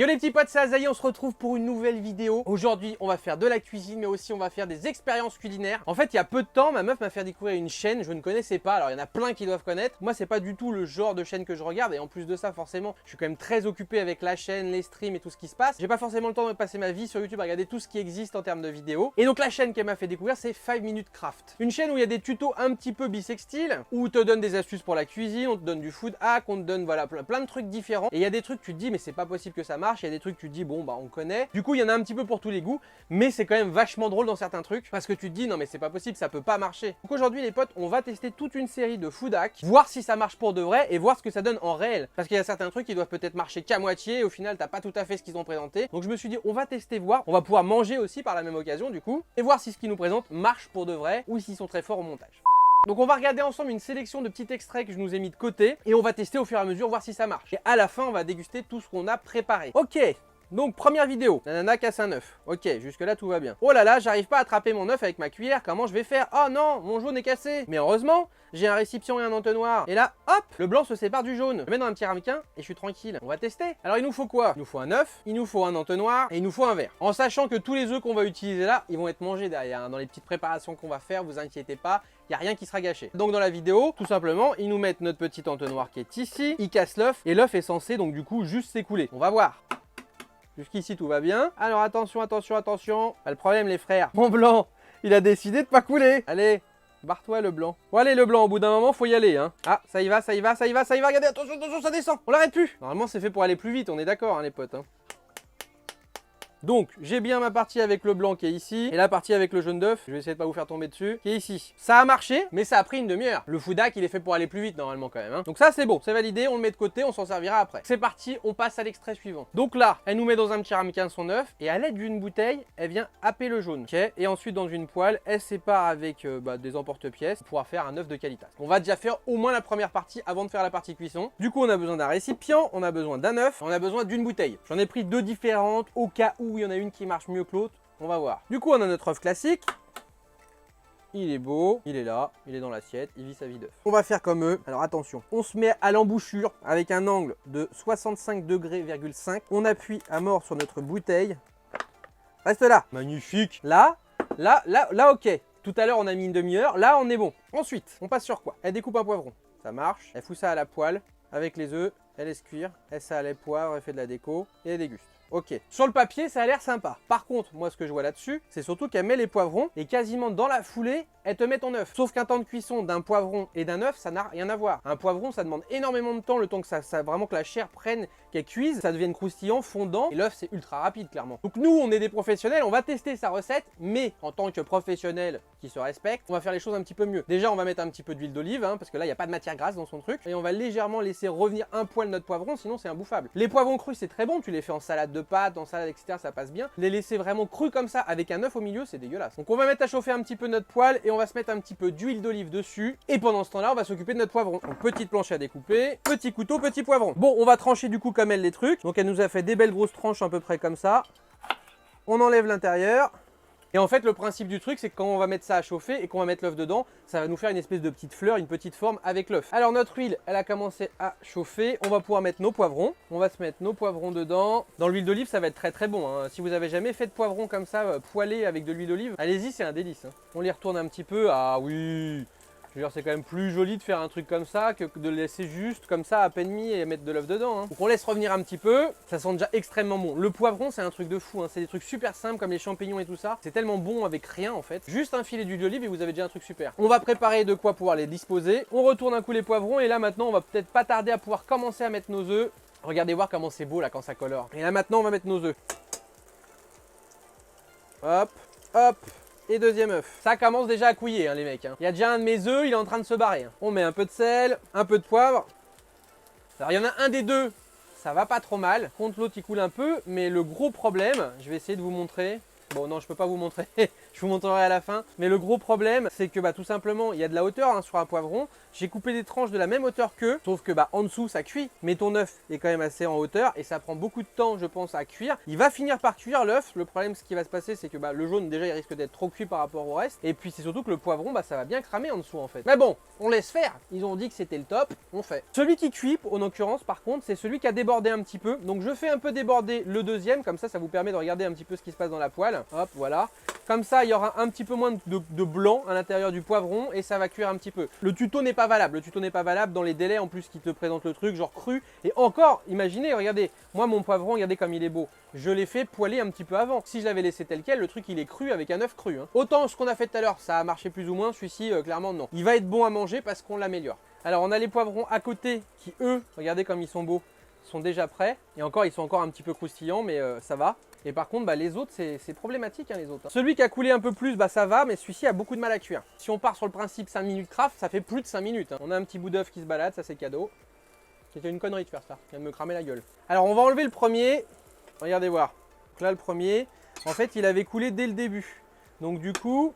Yo les petits potes, c'est Azaï, on se retrouve pour une nouvelle vidéo. Aujourd'hui, on va faire de la cuisine, mais aussi on va faire des expériences culinaires. En fait, il y a peu de temps, ma meuf m'a fait découvrir une chaîne, je ne connaissais pas. Alors, il y en a plein qui doivent connaître. Moi, c'est pas du tout le genre de chaîne que je regarde. Et en plus de ça, forcément, je suis quand même très occupé avec la chaîne, les streams et tout ce qui se passe. J'ai pas forcément le temps de passer ma vie sur YouTube à regarder tout ce qui existe en termes de vidéos. Et donc, la chaîne qu'elle m'a fait découvrir, c'est 5 Minutes Craft. Une chaîne où il y a des tutos un petit peu bisextiles, où on te donne des astuces pour la cuisine, on te donne du food hack, on te donne voilà, plein de trucs différents. Et il y a des trucs, tu te dis, mais c'est pas possible que ça marche. Il y a des trucs, tu te dis, bon bah on connaît. Du coup il y en a un petit peu pour tous les goûts, mais c'est quand même vachement drôle dans certains trucs parce que tu te dis non mais c'est pas possible, ça peut pas marcher. Donc aujourd'hui les potes, on va tester toute une série de food hacks, voir si ça marche pour de vrai et voir ce que ça donne en réel. Parce qu'il y a certains trucs qui doivent peut-être marcher qu'à moitié et au final t'as pas tout à fait ce qu'ils ont présenté. Donc je me suis dit on va tester, voir, on va pouvoir manger aussi par la même occasion du coup, et voir si ce qu'ils nous présentent marche pour de vrai ou s'ils sont très forts au montage. Donc on va regarder ensemble une sélection de petits extraits que je nous ai mis de côté et on va tester au fur et à mesure, voir si ça marche. Et à la fin on va déguster tout ce qu'on a préparé. Ok. Donc première vidéo, la nana casse un œuf. Ok, jusque là tout va bien. Oh là là, j'arrive pas à attraper mon œuf avec ma cuillère, comment je vais faire? Oh non, mon jaune est cassé. Mais heureusement, j'ai un récipient et un entonnoir. Et là, hop, le blanc se sépare du jaune. Je le mets dans un petit ramequin et je suis tranquille. On va tester. Alors il nous faut quoi? Il nous faut un œuf, il nous faut un entonnoir et il nous faut un verre. En sachant que tous les œufs qu'on va utiliser là, ils vont être mangés derrière. Dans les petites préparations qu'on va faire, vous inquiétez pas, il n'y a rien qui sera gâché. Donc dans la vidéo, tout simplement, ils nous mettent notre petit entonnoir qui est ici, ils cassent l'œuf et l'œuf est censé donc du coup juste s'écouler. On va voir. Jusqu'ici tout va bien. Alors attention, attention, attention. Pas le problème les frères. Mon blanc, il a décidé de pas couler. Allez, barre-toi le blanc. Bon allez le blanc, au bout d'un moment faut y aller hein. Ah ça y va, ça y va, ça y va, ça y va. Regardez, attention, attention, ça descend. On l'arrête plus. Normalement c'est fait pour aller plus vite, on est d'accord hein, les potes hein. Donc, j'ai bien ma partie avec le blanc qui est ici, et la partie avec le jaune d'œuf, je vais essayer de pas vous faire tomber dessus, qui est ici. Ça a marché, mais ça a pris une demi-heure. Le food hack, il est fait pour aller plus vite normalement quand même. Hein. Donc ça, c'est bon, c'est validé, on le met de côté, on s'en servira après. C'est parti, on passe à l'extrait suivant. Donc là, elle nous met dans un petit ramequin son œuf, et à l'aide d'une bouteille, elle vient happer le jaune. Ok. Et ensuite, dans une poêle, elle sépare avec des emporte-pièces pour pouvoir faire un œuf de qualité. On va déjà faire au moins la première partie avant de faire la partie cuisson. Du coup, on a besoin d'un récipient, on a besoin d'un œuf, on a besoin d'une bouteille. J'en ai pris deux différentes au cas où il y en a une qui marche mieux que l'autre, on va voir. Du coup on a notre œuf classique, il est beau, il est là, il est dans l'assiette, il vit sa vie d'œuf. On va faire comme eux, alors attention, on se met à l'embouchure avec un angle de 65 degrés, on appuie à mort sur notre bouteille, reste là, magnifique, là, ok. Tout à l'heure on a mis une demi-heure, là on est bon. Ensuite, on passe sur quoi? Elle découpe un poivron, ça marche, elle fout ça à la poêle, avec les œufs, elle laisse cuire, elle sale les poivres, elle fait de la déco, et elle déguste. Ok, sur le papier ça a l'air sympa. Par contre, moi ce que je vois là-dessus, c'est surtout qu'elle met les poivrons et quasiment dans la foulée, elle te met ton œuf. Sauf qu'un temps de cuisson d'un poivron et d'un œuf, ça n'a rien à voir. Un poivron, ça demande énormément de temps, le temps que ça vraiment que la chair prenne, qu'elle cuise, ça devienne croustillant, fondant, et l'œuf c'est ultra rapide clairement. Donc nous, on est des professionnels, on va tester sa recette, mais en tant que professionnel qui se respecte, on va faire les choses un petit peu mieux. Déjà, on va mettre un petit peu d'huile d'olive, hein, parce que là, il n'y a pas de matière grasse dans son truc, et on va légèrement laisser revenir un poil notre poivron, sinon c'est imbouffable. Les poivrons crus, c'est très bon, tu les fais en salade de pâtes, en salade, etc., ça passe bien. Les laisser vraiment crus comme ça, avec un œuf au milieu, c'est dégueulasse. Donc on va mettre à chauffer un petit peu notre poêle, et on va se mettre un petit peu d'huile d'olive dessus, et pendant ce temps-là, on va s'occuper de notre poivron. Donc petite planche à découper, petit couteau, petit poivron. Bon, on va trancher du coup comme elle les trucs, donc elle nous a fait des belles grosses tranches à peu près comme ça. On enlève l'intérieur. Et en fait, le principe du truc, c'est que quand on va mettre ça à chauffer et qu'on va mettre l'œuf dedans, ça va nous faire une espèce de petite fleur, une petite forme avec l'œuf. Alors notre huile, elle a commencé à chauffer. On va pouvoir mettre nos poivrons. On va se mettre nos poivrons dedans. Dans l'huile d'olive, ça va être très très bon. Hein. Si vous avez jamais fait de poivrons comme ça, poêlés avec de l'huile d'olive, allez-y, c'est un délice. Hein. On les retourne un petit peu. Ah oui! Je veux dire, c'est quand même plus joli de faire un truc comme ça que de laisser juste comme ça à peine mis et mettre de l'œuf dedans. Hein. Donc on laisse revenir un petit peu, ça sent déjà extrêmement bon. Le poivron, c'est un truc de fou, hein. C'est des trucs super simples comme les champignons et tout ça. C'est tellement bon avec rien en fait. Juste un filet d'huile d'olive et vous avez déjà un truc super. On va préparer de quoi pouvoir les disposer. On retourne un coup les poivrons et là maintenant on va peut-être pas tarder à pouvoir commencer à mettre nos œufs. Regardez voir comment c'est beau là quand ça colore. Et là maintenant on va mettre nos œufs. Hop, hop. Et deuxième œuf. Ça commence déjà à couiller hein, les mecs. Hein. Il y a déjà un de mes œufs, il est en train de se barrer. Hein. On met un peu de sel, un peu de poivre. Alors il y en a un des deux, ça va pas trop mal. Contre l'autre il coule un peu, mais le gros problème, je vais essayer de vous montrer. Bon non, je peux pas vous montrer, je vous montrerai à la fin. Mais le gros problème, c'est que tout simplement, il y a de la hauteur hein, sur un poivron. J'ai coupé des tranches de la même hauteur qu'eux, sauf que en dessous ça cuit. Mais ton œuf est quand même assez en hauteur et ça prend beaucoup de temps, je pense, à cuire. Il va finir par cuire l'œuf. Le problème, ce qui va se passer, c'est que le jaune déjà il risque d'être trop cuit par rapport au reste. Et puis c'est surtout que le poivron, ça va bien cramer en dessous en fait. Mais bon, on laisse faire. Ils ont dit que c'était le top, on fait. Celui qui cuit, en l'occurrence, par contre, c'est celui qui a débordé un petit peu. Donc je fais un peu déborder le deuxième, comme ça vous permet de regarder un petit peu ce qui se passe dans la poêle. Hop, voilà. Comme ça, il y aura un petit peu moins de blanc à l'intérieur du poivron et ça va cuire un petit peu. Le tuto n'est pas valable. Le tuto n'est pas valable dans les délais en plus qui te présentent le truc, genre cru. Et encore, imaginez, regardez, moi mon poivron, regardez comme il est beau. Je l'ai fait poêler un petit peu avant. Si je l'avais laissé tel quel, le truc il est cru avec un œuf cru. Hein. Autant ce qu'on a fait tout à l'heure, ça a marché plus ou moins. Celui-ci, clairement non. Il va être bon à manger parce qu'on l'améliore. Alors on a les poivrons à côté qui eux, regardez comme ils sont beaux, sont déjà prêts. Et encore, ils sont encore un petit peu croustillants, mais ça va. Et par contre, les autres, c'est problématique, hein, les autres. Hein. Celui qui a coulé un peu plus, ça va, mais celui-ci a beaucoup de mal à cuire. Si on part sur le principe 5 minutes craft, ça fait plus de 5 minutes. Hein. On a un petit bout d'œuf qui se balade, ça c'est cadeau. C'était une connerie de faire ça, il vient de me cramer la gueule. Alors, on va enlever le premier. Regardez voir. Donc là, le premier, en fait, il avait coulé dès le début. Donc du coup,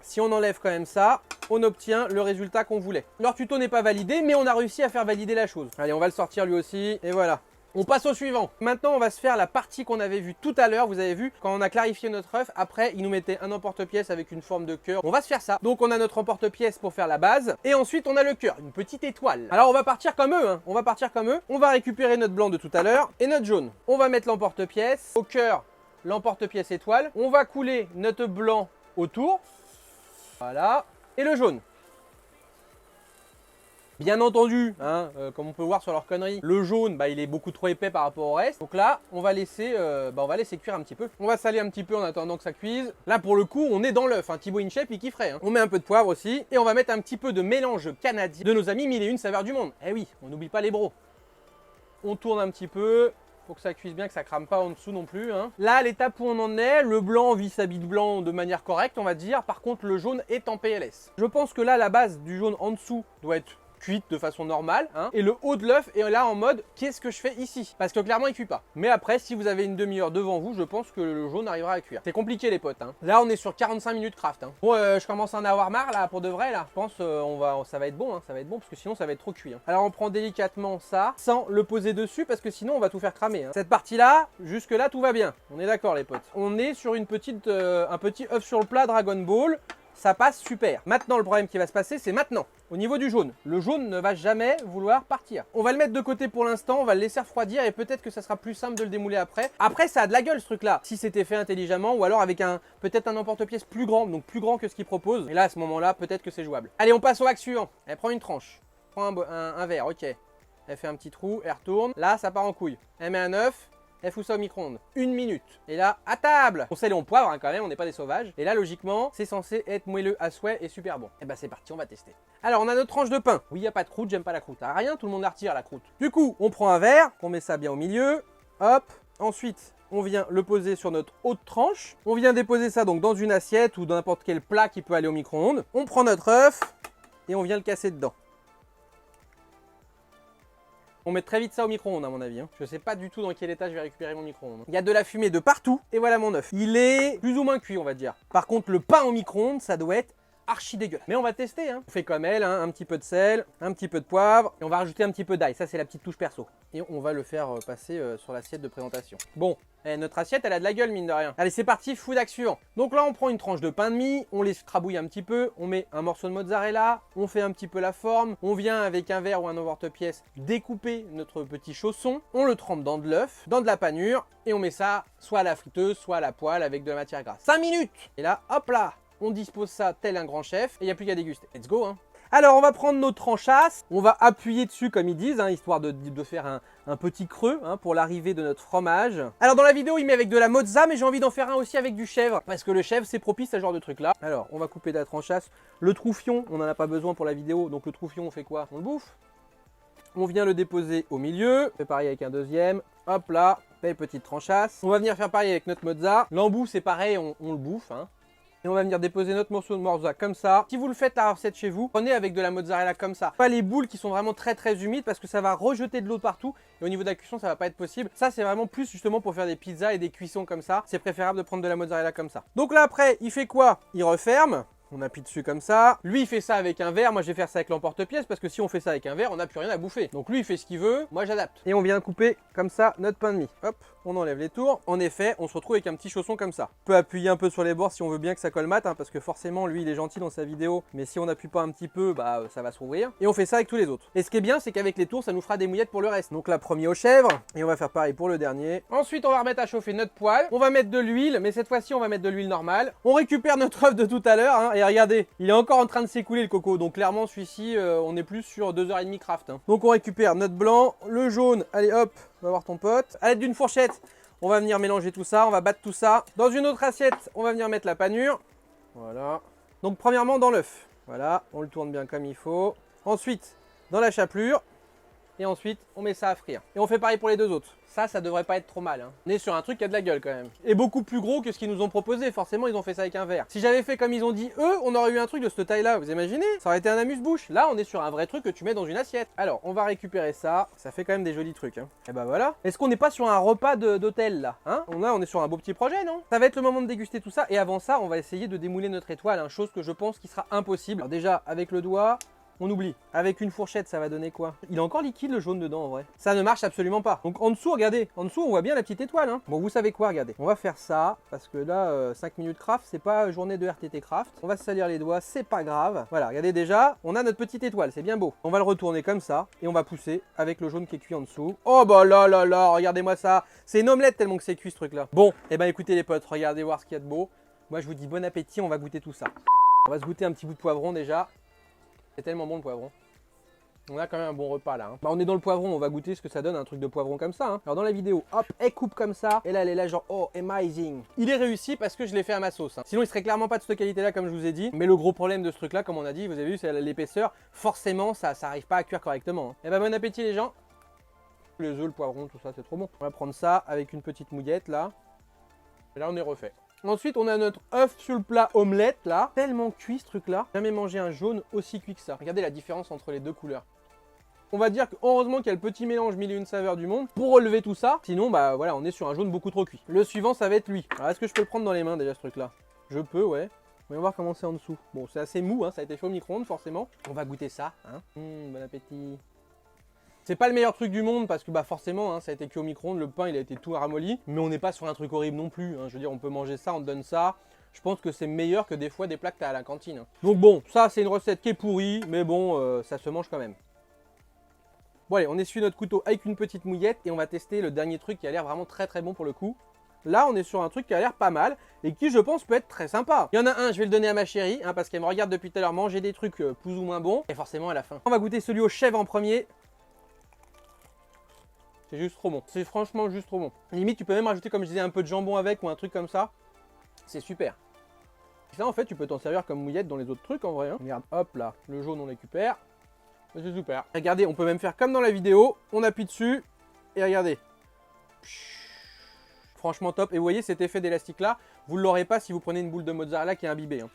si on enlève quand même ça, on obtient le résultat qu'on voulait. Leur tuto n'est pas validé, mais on a réussi à faire valider la chose. Allez, on va le sortir lui aussi, et voilà. On passe au suivant. Maintenant, on va se faire la partie qu'on avait vue tout à l'heure. Vous avez vu, quand on a clarifié notre œuf, après, il nous mettait un emporte-pièce avec une forme de cœur. On va se faire ça. Donc, on a notre emporte-pièce pour faire la base. Et ensuite, on a le cœur, une petite étoile. Alors, on va partir comme eux. Hein. On va partir comme eux. On va récupérer notre blanc de tout à l'heure et notre jaune. On va mettre l'emporte-pièce. Au cœur, l'emporte-pièce étoile. On va couler notre blanc autour. Voilà. Et le jaune. Bien entendu, hein, comme on peut voir sur leur connerie, le jaune, il est beaucoup trop épais par rapport au reste. Donc là, on va laisser cuire un petit peu. On va saler un petit peu en attendant que ça cuise. Là, pour le coup, on est dans l'œuf. Hein. Thibaut InShape, il kifferait. Hein. On met un peu de poivre aussi. Et on va mettre un petit peu de mélange canadien de nos amis 1001 saveurs du monde. Eh oui, on n'oublie pas les bros. On tourne un petit peu. Faut que ça cuise bien, que ça crame pas en dessous non plus. Hein. Là, l'étape où on en est, le blanc vit sa bite blanc de manière correcte, on va dire. Par contre, le jaune est en PLS. Je pense que là, la base du jaune en dessous doit être cuite de façon normale, hein, et le haut de l'œuf est là en mode qu'est-ce que je fais ici, parce que clairement il cuit pas. Mais après, si vous avez une demi-heure devant vous, je pense que le jaune arrivera à cuire. C'est compliqué les potes, hein. Là on est sur 45 minutes craft, hein. Bon, je commence à en avoir marre là, pour de vrai là. Je pense ça va être bon, hein, ça va être bon, parce que sinon ça va être trop cuit. Hein. Alors on prend délicatement ça, sans le poser dessus, parce que sinon on va tout faire cramer. Hein. Cette partie là, jusque là tout va bien. On est d'accord les potes. On est sur une petite, un petit œuf sur le plat Dragon Ball. Ça passe super. Maintenant, le problème qui va se passer, c'est maintenant. Au niveau du jaune. Le jaune ne va jamais vouloir partir. On va le mettre de côté pour l'instant, on va le laisser refroidir et peut-être que ça sera plus simple de le démouler après. Après, ça a de la gueule ce truc-là. Si c'était fait intelligemment ou alors avec peut-être un emporte-pièce plus grand, donc plus grand que ce qu'il propose. Et là, à ce moment-là, peut-être que c'est jouable. Allez, on passe au hack suivant. Elle prend une tranche. Prend un verre, ok. Elle fait un petit trou, elle retourne. Là, ça part en couille. Elle met un œuf. Elle fout ça au micro-ondes. 1 minute. Et là, à table. On sait, on poivre hein, quand même, on n'est pas des sauvages. Et là, logiquement, c'est censé être moelleux à souhait et super bon. Et c'est parti, on va tester. Alors, on a notre tranche de pain. Oui, il n'y a pas de croûte, j'aime pas la croûte. Ah, rien, tout le monde la retire la croûte. Du coup, on prend un verre, on met ça bien au milieu. Hop. Ensuite, on vient le poser sur notre haute tranche. On vient déposer ça donc dans une assiette ou dans n'importe quel plat qui peut aller au micro-ondes. On prend notre œuf et on vient le casser dedans. On met très vite ça au micro-ondes à mon avis. Hein. Je sais pas du tout dans quel état je vais récupérer mon micro-ondes. Il y a de la fumée de partout et voilà mon œuf. Il est plus ou moins cuit on va dire. Par contre le pain au micro-ondes ça doit être archi dégueulasse. Mais on va tester. Hein. On fait comme elle, hein, un petit peu de sel, un petit peu de poivre et on va rajouter un petit peu d'ail. Ça c'est la petite touche perso. Et on va le faire passer sur l'assiette de présentation. Bon. Notre assiette, elle a de la gueule, mine de rien. Allez, c'est parti, food hack suivant. Donc là, on prend une tranche de pain de mie, on les crabouille un petit peu, on met un morceau de mozzarella, on fait un petit peu la forme, on vient avec un verre ou un emporte-pièce découper notre petit chausson, on le trempe dans de l'œuf, dans de la panure, et on met ça soit à la friteuse, soit à la poêle avec de la matière grasse. 5 minutes. Et là, hop là, on dispose ça tel un grand chef, et il n'y a plus qu'à déguster. Let's go, hein. Alors, on va prendre notre tranchasse, on va appuyer dessus comme ils disent, hein, histoire de faire un petit creux hein, pour l'arrivée de notre fromage. Alors, dans la vidéo, il met avec de la mozza, mais j'ai envie d'en faire un aussi avec du chèvre, parce que le chèvre, c'est propice à ce genre de truc-là. Alors, on va couper de la tranchasse. Le troufion, on n'en a pas besoin pour la vidéo, donc le troufion, on fait quoi? On le bouffe. On vient le déposer au milieu, on fait pareil avec un deuxième. Hop là, belle petite tranchasse. On va venir faire pareil avec notre mozza. L'embout, c'est pareil, on le bouffe. Hein. Et on va venir déposer notre morceau de morza comme ça. Si vous le faites la recette chez vous, prenez avec de la mozzarella comme ça. Pas les boules qui sont vraiment très humides parce que ça va rejeter de l'eau partout. Et au niveau de la cuisson, ça va pas être possible. Ça, c'est vraiment plus justement pour faire des pizzas et des cuissons comme ça. C'est préférable de prendre de la mozzarella comme ça. Donc là, après, il fait quoi? Il referme. On appuie dessus comme ça. Lui, il fait ça avec un verre. Moi, je vais faire ça avec l'emporte-pièce parce que si on fait ça avec un verre, on n'a plus rien à bouffer. Donc lui, il fait ce qu'il veut. Moi, j'adapte. Et on vient couper comme ça notre pain de mie. Hop, on enlève les tours. En effet, on se retrouve avec un petit chausson comme ça. On peut appuyer un peu sur les bords si on veut bien que ça colmate, hein, parce que forcément, lui, il est gentil dans sa vidéo. Mais si on n'appuie pas un petit peu, bah, ça va se rouvrir. Et on fait ça avec tous les autres. Et ce qui est bien, c'est qu'avec les tours, ça nous fera des mouillettes pour le reste. Donc là, premier aux chèvres. Et on va faire pareil pour le dernier. Ensuite, on va remettre à chauffer notre poêle. On va mettre de l'huile, mais cette fois-ci, on va mettre de l'huile normale. On récupère notre œuf de tout à l'heure, hein, et regardez, il est encore en train de s'écouler le coco, donc clairement celui-ci on est plus sur 2h30 craft, hein. Donc on récupère notre blanc, le jaune, allez hop, va voir ton pote. À l'aide d'une fourchette, on va venir mélanger tout ça, on va battre tout ça. Dans une autre assiette, on va venir mettre la panure. Voilà. Donc premièrement dans l'œuf, voilà, on le tourne bien comme il faut. Ensuite dans la chapelure. Et ensuite, on met ça à frire. Et on fait pareil pour les deux autres. Ça devrait pas être trop mal, hein. On est sur un truc qui a de la gueule quand même. Et beaucoup plus gros que ce qu'ils nous ont proposé. Forcément, ils ont fait ça avec un verre. Si j'avais fait comme ils ont dit eux, on aurait eu un truc de cette taille-là. Vous imaginez? Ça aurait été un amuse-bouche. Là, on est sur un vrai truc que tu mets dans une assiette. Alors, on va récupérer ça. Ça fait quand même des jolis trucs, hein. Et bah voilà. Est-ce qu'on n'est pas sur un repas d'hôtel là, hein? On est sur un beau petit projet, non? Ça va être le moment de déguster tout ça. Et avant ça, on va essayer de démouler notre étoile, hein, chose que je pense qui sera impossible. Alors déjà, avec le doigt. On oublie. Avec une fourchette, ça va donner quoi? Il est encore liquide le jaune dedans en vrai. Ça ne marche absolument pas. Donc en dessous, regardez. En dessous, on voit bien la petite étoile, hein. Bon, vous savez quoi, regardez. On va faire ça parce que là, 5 minutes craft, c'est pas journée de RTT craft. On va se salir les doigts, c'est pas grave. Voilà, regardez déjà, on a notre petite étoile, c'est bien beau. On va le retourner comme ça et on va pousser avec le jaune qui est cuit en dessous. Oh bah là là là, regardez-moi ça. C'est une omelette tellement que c'est cuit ce truc là. Bon, et ben écoutez les potes, regardez voir ce qu'il y a de beau. Moi je vous dis bon appétit, on va goûter tout ça. On va se goûter un petit bout de poivron déjà. C'est tellement bon le poivron. On a quand même un bon repas là, hein. Bah, on est dans le poivron, on va goûter ce que ça donne un truc de poivron comme ça, hein. Alors dans la vidéo, hop, elle coupe comme ça. Et là elle est là genre oh amazing. Il est réussi parce que je l'ai fait à ma sauce, hein. Sinon il serait clairement pas de cette qualité là comme je vous ai dit. Mais le gros problème de ce truc là, comme on a dit, vous avez vu, c'est l'épaisseur. Forcément ça arrive pas à cuire correctement, hein. Et bah bon appétit les gens. Les œufs, le poivron, tout ça c'est trop bon. On va prendre ça avec une petite mouillette là. Et là on est refait. Ensuite, on a notre œuf sur le plat omelette là. Tellement cuit ce truc là. Jamais mangé un jaune aussi cuit que ça. Regardez la différence entre les deux couleurs. On va dire que heureusement qu'il y a le petit mélange mille et une saveurs du monde pour relever tout ça. Sinon, bah voilà, on est sur un jaune beaucoup trop cuit. Le suivant, ça va être lui. Alors, est-ce que je peux le prendre dans les mains déjà ce truc là? Je peux, ouais. On va voir comment c'est en dessous. Bon, c'est assez mou, hein. Ça a été fait au micro-ondes forcément. On va goûter ça, hein. Bon appétit. C'est pas le meilleur truc du monde parce que bah forcément hein, ça a été cuit au micro-ondes, le pain il a été tout ramolli, mais on n'est pas sur un truc horrible non plus, hein. Je veux dire on peut manger ça, on te donne ça. Je pense que c'est meilleur que des fois des plats que t'as à la cantine, hein. Donc bon, ça c'est une recette qui est pourrie, mais bon ça se mange quand même. Bon allez, on essuie notre couteau avec une petite mouillette et on va tester le dernier truc qui a l'air vraiment très bon pour le coup. Là on est sur un truc qui a l'air pas mal et qui je pense peut être très sympa. Il y en a un, je vais le donner à ma chérie hein, parce qu'elle me regarde depuis tout à l'heure manger des trucs plus ou moins bons et forcément à la fin. On va goûter celui au chèvre en premier. C'est juste trop bon. C'est franchement juste trop bon. Limite, tu peux même rajouter, comme je disais, un peu de jambon avec ou un truc comme ça. C'est super. Et ça, en fait, tu peux t'en servir comme mouillette dans les autres trucs en vrai, hein. Regarde, hop là, le jaune, on le récupère. C'est super. Regardez, on peut même faire comme dans la vidéo. On appuie dessus et regardez. Franchement top. Et vous voyez cet effet d'élastique là, vous ne l'aurez pas si vous prenez une boule de mozzarella qui est imbibée, hein.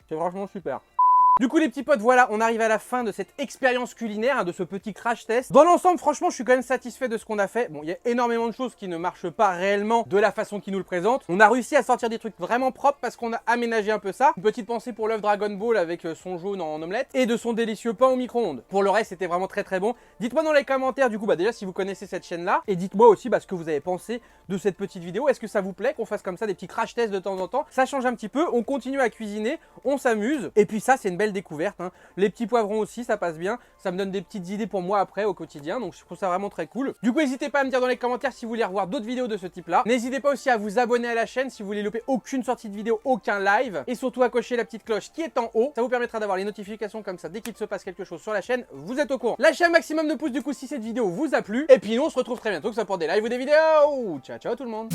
C'est franchement super. Du coup les petits potes, voilà, on arrive à la fin de cette expérience culinaire, hein, de ce petit crash test. Dans l'ensemble, franchement, je suis quand même satisfait de ce qu'on a fait. Bon, il y a énormément de choses qui ne marchent pas réellement de la façon qu'ils nous le présentent. On a réussi à sortir des trucs vraiment propres parce qu'on a aménagé un peu ça. Une petite pensée pour l'œuf Dragon Ball avec son jaune en omelette et de son délicieux pain au micro-ondes. Pour le reste, c'était vraiment très bon. Dites-moi dans les commentaires du coup, bah déjà si vous connaissez cette chaîne-là et dites-moi aussi ce que vous avez pensé de cette petite vidéo. Est-ce que ça vous plaît qu'on fasse comme ça des petits crash tests de temps en temps? Ça change un petit peu, on continue à cuisiner, on s'amuse et puis ça, c'est une belle découverte, hein. Les petits poivrons aussi, ça passe bien. Ça me donne des petites idées pour moi après au quotidien. Donc je trouve ça vraiment très cool. Du coup, n'hésitez pas à me dire dans les commentaires si vous voulez revoir d'autres vidéos de ce type-là. N'hésitez pas aussi à vous abonner à la chaîne si vous voulez louper aucune sortie de vidéo, aucun live. Et surtout à cocher la petite cloche qui est en haut. Ça vous permettra d'avoir les notifications comme ça. Dès qu'il se passe quelque chose sur la chaîne, vous êtes au courant. Lâchez un maximum de pouces du coup si cette vidéo vous a plu. Et puis nous, on se retrouve très bientôt, que ce soit pour des lives ou des vidéos. Ciao, ciao tout le monde.